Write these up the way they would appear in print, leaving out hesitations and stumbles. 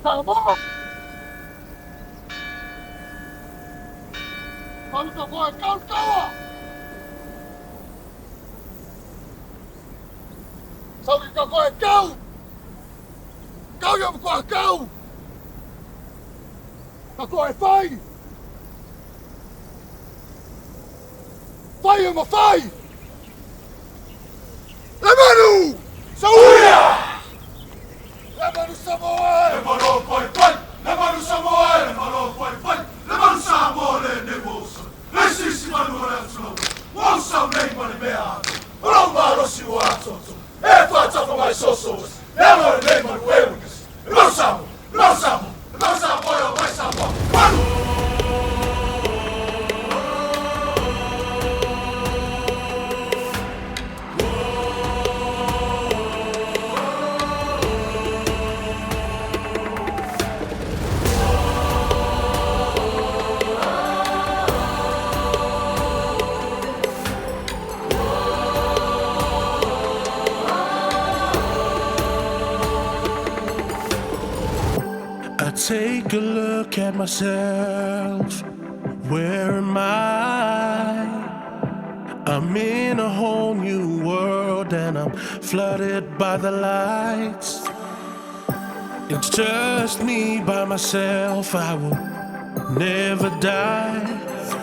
Samoa! Haluta koe kaua! Saukika koe kau! Kau ia koe kau! Ka koe whai! Whai e ma whai! Le Manu! Sauia! Le Manu Samoa! Le Manu koe pai! Le Manu Samoa! Le Manu koe pai! Le Manu Samoa le ne wosa! Le sisi manu le atula! Wosa nei mani mea atu! Roma rosi o atoto! E whātapa mai sosos! E amore nei manu e wikas! Le Manu Samoa! Le Manu Samoa! Le Manu Samoa o mai Samoa! Manu! Take a look at myself. Where am I? I'm in a whole new world and I'm flooded by the lights. It's just me by myself. I will never die.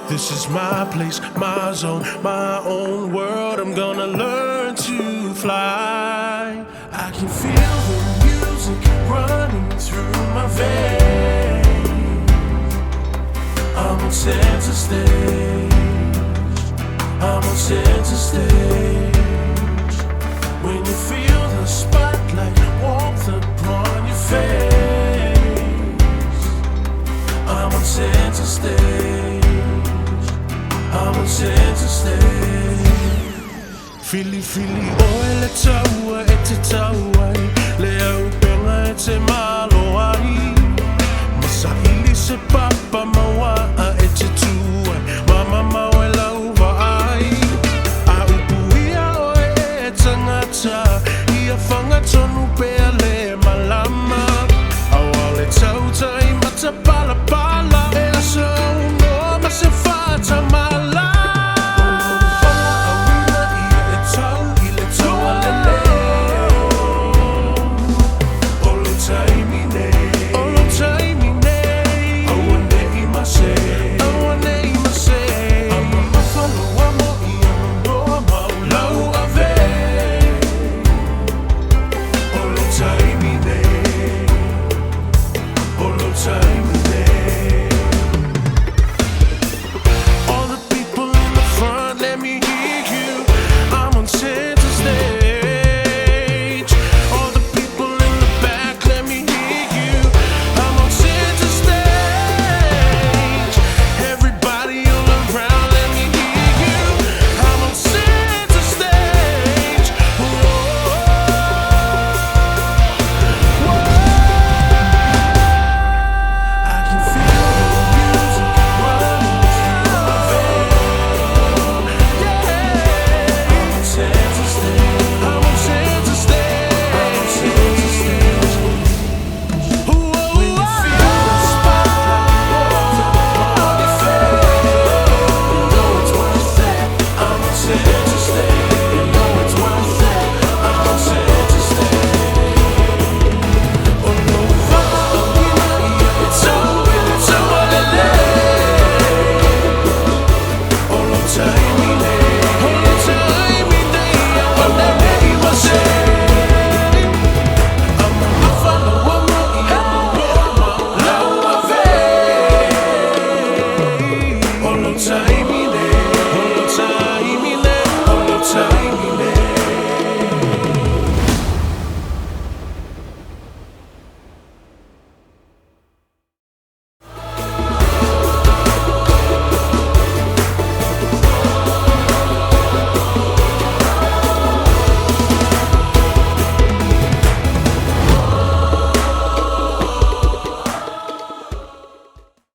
This is my place, my zone, my own world. I'm gonna learn to fly. I can feel the music running through my veins. I'm on center stage. I'm on center stage. When you feel the spotlight warmth upon your face, I'm on center stage. I'm on center stage. Fili, oi le taua e te taua.